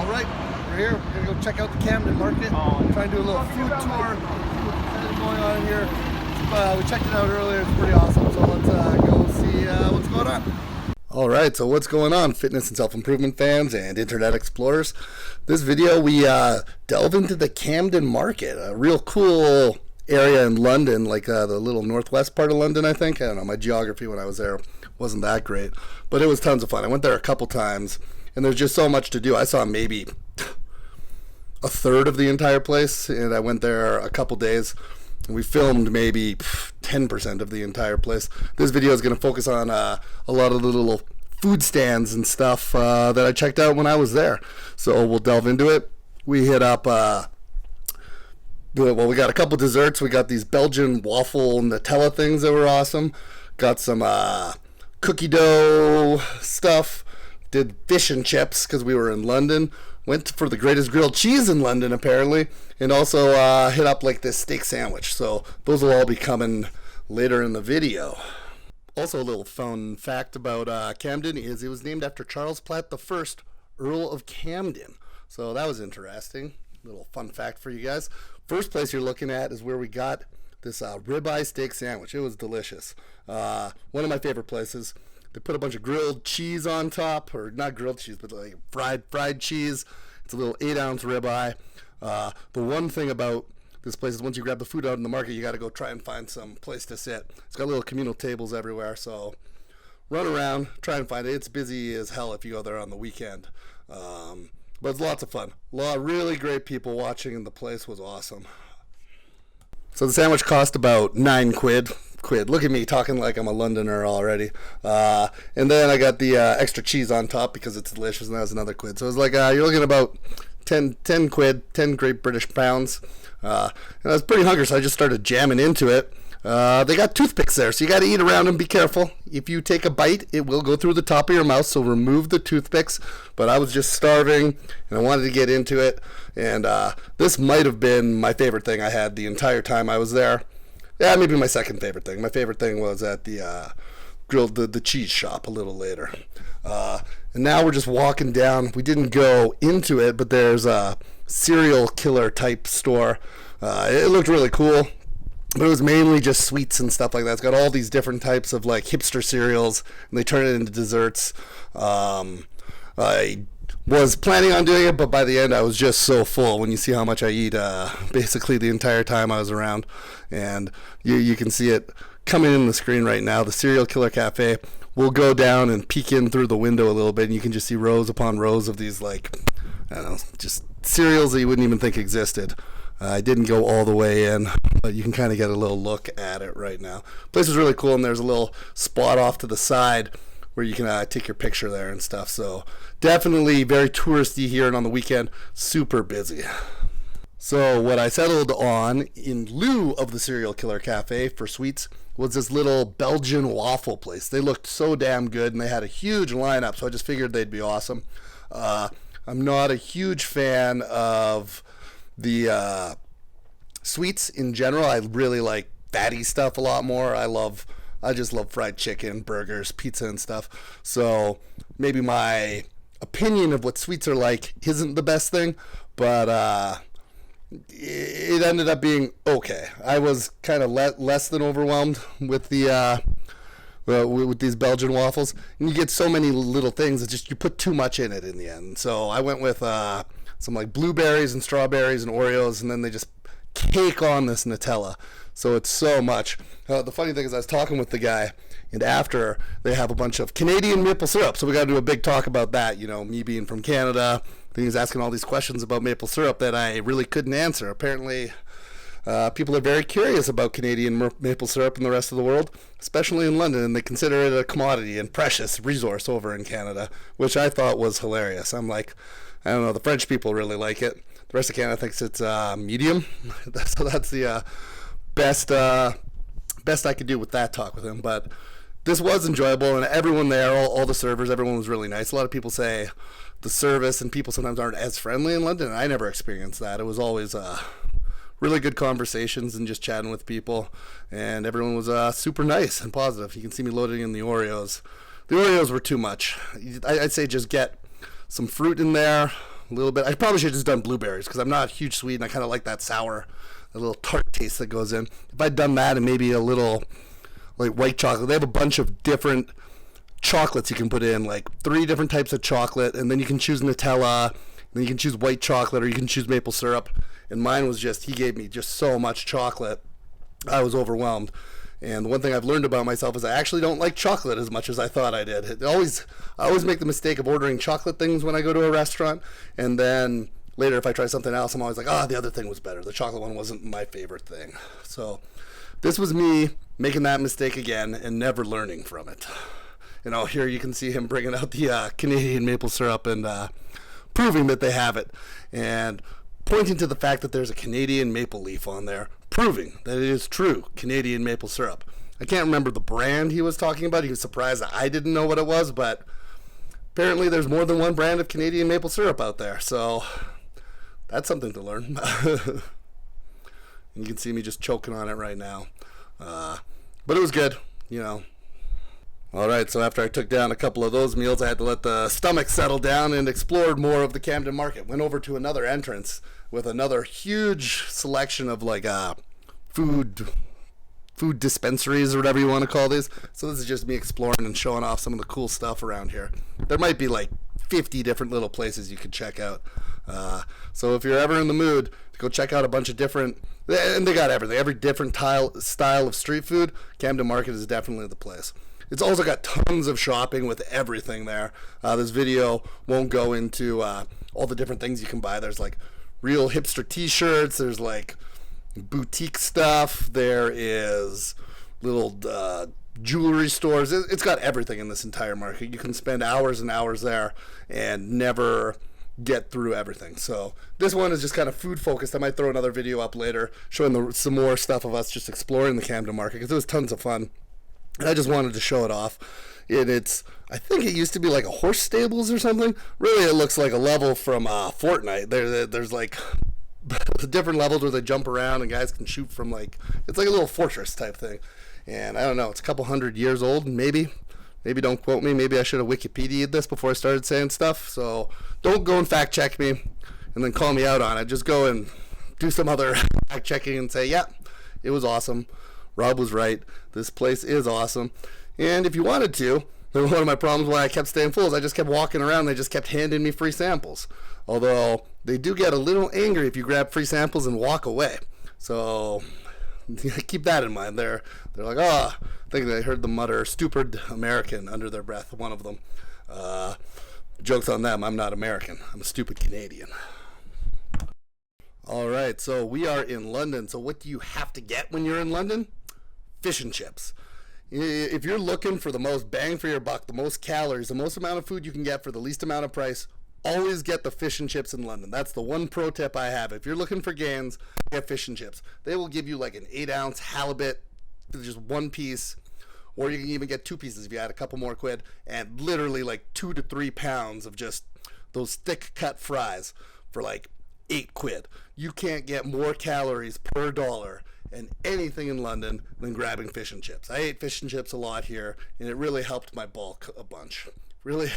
All right, we're here. We're gonna go check out the Camden Market. Try and do a little food tour. See what's kind of going on in here. We checked it out earlier. It's pretty awesome. So let's go see what's going on. All right, so what's going on, fitness and self-improvement fans and internet explorers? This video, we delve into the Camden Market, a real cool area in London, like the little northwest part of London, I think. I don't know, my geography when I was there wasn't that great, but it was tons of fun. I went there a couple times, and there's just so much to do. I saw maybe a third of the entire place, and I went there a couple days. We filmed maybe 10% of the entire place. This video is going to focus on a lot of the little food stands and stuff that I checked out when I was there. So we'll delve into it. We hit up, we got a couple desserts. We got these Belgian waffle Nutella things that were awesome. Got some cookie dough stuff. Did fish and chips because we were in London. Went for the greatest grilled cheese in London, apparently, and also hit up like this steak sandwich. So those will all be coming later in the video. Also, a little fun fact about Camden is it was named after Charles Platt I, Earl of Camden. So that was interesting. Little fun fact for you guys. First place you're looking at is where we got this ribeye steak sandwich. It was delicious. One of my favorite places. They put a bunch of grilled cheese on top, or not grilled cheese, but like fried cheese. It's a little 8-ounce ribeye. The one thing about this place is once you grab the food out in the market, you got to go try and find some place to sit. It's got little communal tables everywhere, so run around, try and find it. It's busy as hell if you go there on the weekend, but it's lots of fun. A lot of really great people watching, and the place was awesome. So the sandwich cost about 9 quid. Look at me talking like I'm a Londoner already. And then I got the extra cheese on top because it's delicious, and that was another quid. So it was like you're looking at about 10 quid, 10 great British pounds. And I was pretty hungry, so I just started jamming into it. They got toothpicks there, so you got to eat around them. Be careful. If you take a bite, it will go through the top of your mouth, so remove the toothpicks. But I was just starving, and I wanted to get into it. And this might have been my favorite thing I had the entire time I was there. Yeah, maybe my second favorite thing. My favorite thing was at the the cheese shop a little later. And now we're just walking down. We didn't go into it, but there's a serial killer type store. It looked really cool, but it was mainly just sweets and stuff like that. It's got all these different types of like hipster cereals, and they turn it into desserts. I was planning on doing it, but by the end I was just so full when you see how much I eat basically the entire time I was around. And you can see it coming in the screen right now, the Serial Killer Cafe. We'll go down and peek in through the window a little bit, and you can just see rows upon rows of these, like, I don't know, just cereals that you wouldn't even think existed. I didn't go all the way in, but you can kind of get a little look at it right now. The place is really cool, and there's a little spot off to the side where you can take your picture there and stuff. So definitely very touristy here, and on the weekend, super busy. So what I settled on in lieu of the Serial Killer Cafe for sweets was this little Belgian waffle place. They looked so damn good, and they had a huge lineup, so I just figured they'd be awesome. I'm not a huge fan of the sweets in general. I really like fatty stuff a lot more. I just love fried chicken, burgers, pizza, and stuff. So maybe my opinion of what sweets are like isn't the best thing, but it ended up being okay. I was kind of less than overwhelmed with the with these Belgian waffles, and you get so many little things that just you put too much in it in the end. So I went with some like blueberries and strawberries and Oreos, and then they just cake on this Nutella. So it's so much. The funny thing is I was talking with the guy, and after they have a bunch of Canadian maple syrup, so we got to do a big talk about that. You know, me being from Canada, he was asking all these questions about maple syrup that I really couldn't answer. Apparently, people are very curious about Canadian maple syrup in the rest of the world, especially in London, and they consider it a commodity and precious resource over in Canada, which I thought was hilarious. I'm like, I don't know, the French people really like it. The rest of Canada thinks it's medium. So that's the best I could do with that talk with him. But this was enjoyable, and everyone there, all the servers, everyone was really nice. A lot of people say the service and people sometimes aren't as friendly in London, and I never experienced that. It was always really good conversations and just chatting with people, and everyone was super nice and positive. You can see me loading in the Oreos. The Oreos were too much. I'd say just get some fruit in there, a little bit. I probably should have just done blueberries because I'm not a huge sweet and I kind of like that sour, a little tart taste that goes in. If I'd done that and maybe a little like white chocolate, they have a bunch of different chocolates you can put in, like 3 different types of chocolate, and then you can choose Nutella, then you can choose white chocolate, or you can choose maple syrup. And mine was just, he gave me just so much chocolate, I was overwhelmed. And the one thing I've learned about myself is I actually don't like chocolate as much as I thought I did. I always make the mistake of ordering chocolate things when I go to a restaurant, and then later if I try something else, I'm always like, the other thing was better. The chocolate one wasn't my favorite thing. So this was me making that mistake again and never learning from it. Here you can see him bringing out the Canadian maple syrup and proving that they have it, and pointing to the fact that there's a Canadian maple leaf on there, proving that it is true Canadian maple syrup. I can't remember the brand he was talking about. He was surprised that I didn't know what it was, but apparently there's more than one brand of Canadian maple syrup out there, so that's something to learn. And you can see me just choking on it right now. But it was good, Alright, so after I took down a couple of those meals, I had to let the stomach settle down and explored more of the Camden Market. Went over to another entrance with another huge selection of food dispensaries or whatever you want to call these. So this is just me exploring and showing off some of the cool stuff around here. There might be 50 different little places you could check out. So if you're ever in the mood to go check out a bunch of different, and they got everything, every different style of street food, Camden Market is definitely the place. It's also got tons of shopping with everything there. This video won't go into all the different things you can buy. There's real hipster t-shirts, there's boutique stuff, there is little jewelry stores. It's got everything in this entire market. You can spend hours and hours there and never get through everything. So this one is just kind of food focused. I might throw another video up later showing some more stuff of us just exploring the Camden Market because it was tons of fun. And I just wanted to show it off. I think it used to be like a horse stables or something. Really, it looks like a level from Fortnite. There's the different levels where they jump around and guys can shoot from it's like a little fortress type thing. And I don't know, it's a couple 100 years old, maybe. Maybe don't quote me. Maybe I should have Wikipedia'd this before I started saying stuff. So don't go and fact check me and then call me out on it. Just go and do some other fact checking and say, yeah, it was awesome. Rob was right. This place is awesome. And if you wanted to, one of my problems why I kept staying full is I just kept walking around. They just kept handing me free samples. Although they do get a little angry if you grab free samples and walk away. So keep that in mind. They're like, I think they heard them mutter "stupid American" under their breath. One of them. Joke's on them. I'm not American. I'm a stupid Canadian. All right, so we are in London. So what do you have to get when you're in London? Fish and chips. If you're looking for the most bang for your buck, the most calories, the most amount of food you can get for the least amount of price, always get the fish and chips in London. That's the one pro tip I have. If you're looking for gains, get fish and chips. They will give you an 8-ounce halibut, just one piece, or you can even get 2 pieces if you add a couple more quid, and literally 2 to 3 pounds of just those thick cut fries for 8 quid. You can't get more calories per dollar and anything in London than grabbing fish and chips. I ate fish and chips a lot here, and it really helped my bulk a bunch. Really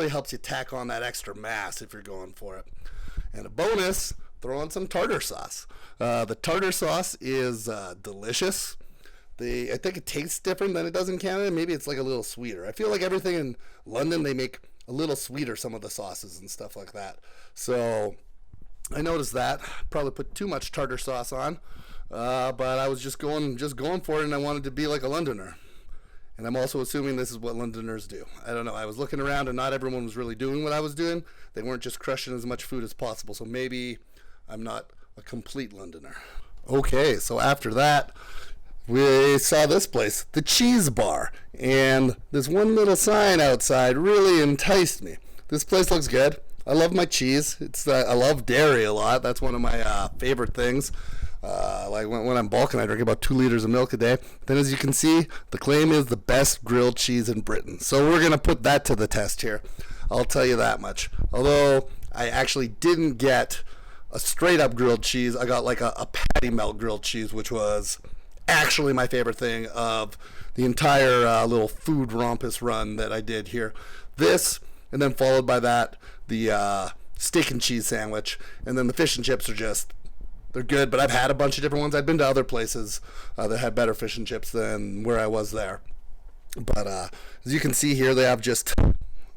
helps you tack on that extra mass if you're going for it. And a bonus, throw on some tartar sauce. The tartar sauce is delicious. I think it tastes different than it does in Canada. Maybe it's a little sweeter. I feel like everything in London, they make a little sweeter, some of the sauces and stuff like that. So I noticed that. Probably put too much tartar sauce on. But I was just going for it, and I wanted to be like a Londoner. And I'm also assuming this is what Londoners do. I don't know. I was looking around, and not everyone was really doing what I was doing. They weren't just crushing as much food as possible. So maybe I'm not a complete Londoner. Okay, so after that, we saw this place, the Cheese Bar. And this one little sign outside really enticed me. This place looks good. I love my cheese. I love dairy a lot. That's one of my favorite things. When I'm bulking, I drink about 2 liters of milk a day. Then, as you can see, the claim is the best grilled cheese in Britain. So we're going to put that to the test here. I'll tell you that much. Although I actually didn't get a straight up grilled cheese. I got a patty melt grilled cheese, which was actually my favorite thing of the entire little food rompus run that I did here. This, and then followed by that, the steak and cheese sandwich. And then the fish and chips are they're good, but I've had a bunch of different ones. I've been to other places that had better fish and chips than where I was there. But as you can see here, they have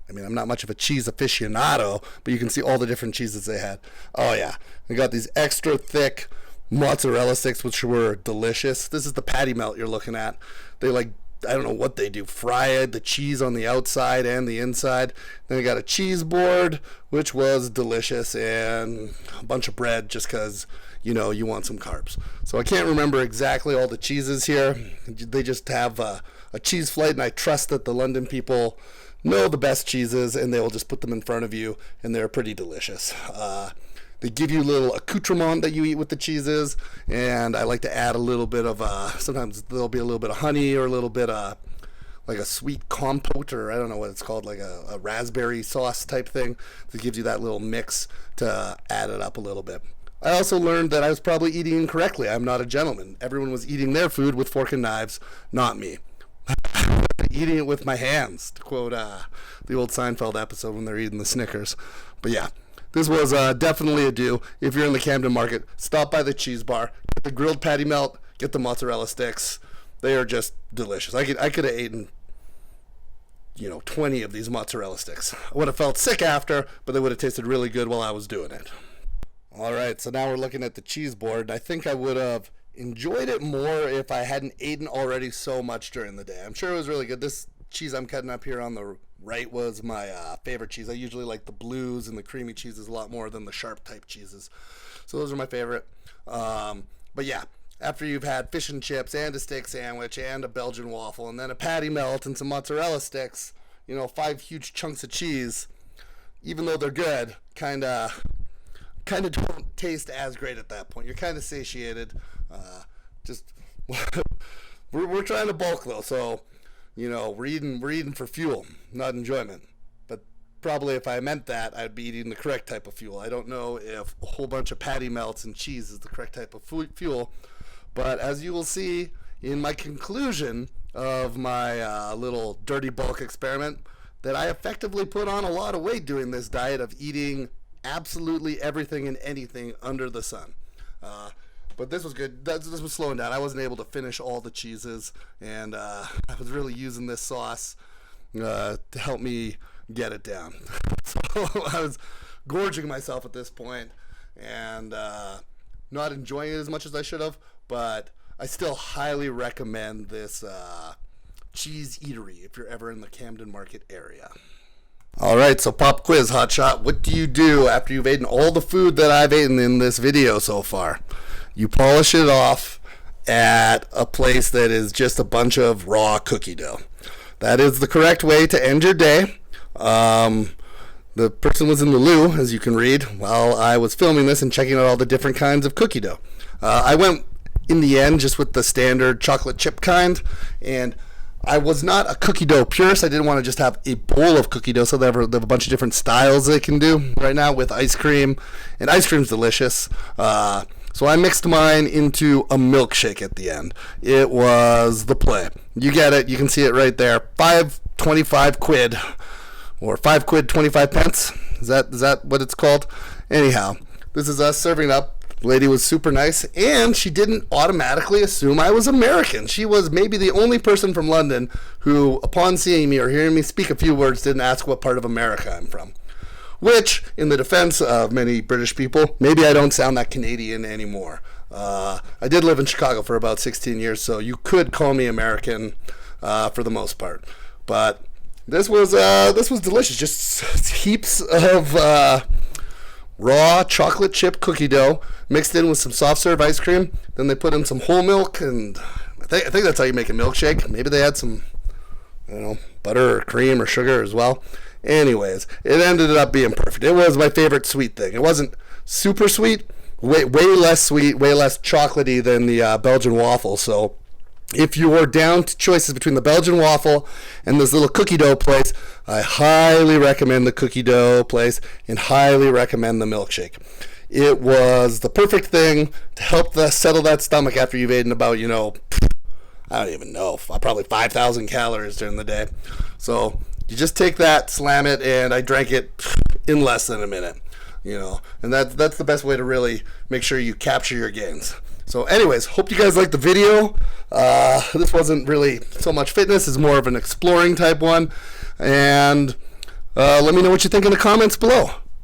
I'm not much of a cheese aficionado, but you can see all the different cheeses they had. Oh yeah, they got these extra thick mozzarella sticks, which were delicious. This is the patty melt you're looking at. They I don't know what they do, fry the cheese on the outside and the inside. Then they got a cheese board, which was delicious, and a bunch of bread just because, you want some carbs. So I can't remember exactly all the cheeses here. They just have a cheese flight, and I trust that the London people know the best cheeses, and they will just put them in front of you, and they're pretty delicious. They give you a little accoutrement that you eat with the cheeses, and I like to add a little bit of, sometimes there'll be a little bit of honey or a little bit of, like a sweet compote, or I don't know what it's called, like a raspberry sauce type thing that gives you that little mix to add it up a little bit. I also learned that I was probably eating incorrectly. I'm not a gentleman. Everyone was eating their food with fork and knives, not me. Eating it with my hands, to quote the old Seinfeld episode when they're eating the Snickers. But yeah, this was definitely a do. If you're in the Camden Market, stop by the cheese bar, get the grilled patty melt, get the mozzarella sticks. They are just delicious. I could have eaten 20 of these mozzarella sticks. I would have felt sick after, but they would have tasted really good while I was doing it. All right, so now we're looking at the cheese board. I think I would have enjoyed it more if I hadn't eaten already so much during the day. I'm sure it was really good. This cheese I'm cutting up here on the right was my favorite cheese. I usually like the blues and the creamy cheeses a lot more than the sharp type cheeses. So those are my favorite. But yeah, after you've had fish and chips and a steak sandwich and a Belgian waffle and then a patty melt and some mozzarella sticks, 5 huge chunks of cheese, even though they're good, kind of don't taste as great at that point. You're kind of satiated. We're trying to bulk though, so we're eating for fuel, not enjoyment. But probably if I meant that, I'd be eating the correct type of fuel. I don't know if a whole bunch of patty melts and cheese is the correct type of fuel, but as you will see in my conclusion of my little dirty bulk experiment, that I effectively put on a lot of weight doing this diet of eating absolutely everything and anything under the sun. But this was good. This was slowing down. I wasn't able to finish all the cheeses, and I was really using this sauce to help me get it down. So I was gorging myself at this point and not enjoying it as much as I should have, but I still highly recommend this cheese eatery if you're ever in the Camden Market area. All right, so pop quiz, hotshot. What do you do after you've eaten all the food that I've eaten in this video so far? You polish it off at a place that is just a bunch of raw cookie dough. That is the correct way to end your day. The person was in the loo, as you can read, while I was filming this and checking out all the different kinds of cookie dough. I went, in the end, just with the standard chocolate chip kind, and I was not a cookie dough purist. I didn't want to just have a bowl of cookie dough, so they have a bunch of different styles they can do right now with ice cream, and ice cream's delicious. So I mixed mine into a milkshake at the end. It was the play. You get it. You can see it right there. 5.25 quid, or 5 quid 25 pence. Is that what it's called? Anyhow, this is us serving up. The lady was super nice, and she didn't automatically assume I was American. She was maybe the only person from London who, upon seeing me or hearing me speak a few words, didn't ask what part of America I'm from. Which, in the defense of many British people, maybe I don't sound that Canadian anymore. I did live in Chicago for about 16 years, so you could call me American for the most part. But this was delicious. Just heaps of raw chocolate chip cookie dough mixed in with some soft serve ice cream. Then they put in some whole milk, and I think that's how you make a milkshake. Maybe they had some, butter or cream or sugar as well. Anyways, it ended up being perfect. It was my favorite sweet thing. It wasn't super sweet, way less sweet, way less chocolatey than the Belgian waffle. So if you are down to choices between the Belgian waffle and this little cookie dough place, I highly recommend the cookie dough place and highly recommend the milkshake. It was the perfect thing to help settle that stomach after you've eaten about, I don't even know, probably 5,000 calories during the day. So you just take that, slam it, and I drank it in less than a minute. you know, and that's the best way to really make sure you capture your gains. So anyways, hope you guys liked the video. This wasn't really so much fitness, it's more of an exploring type one, and let me know what you think in the comments below.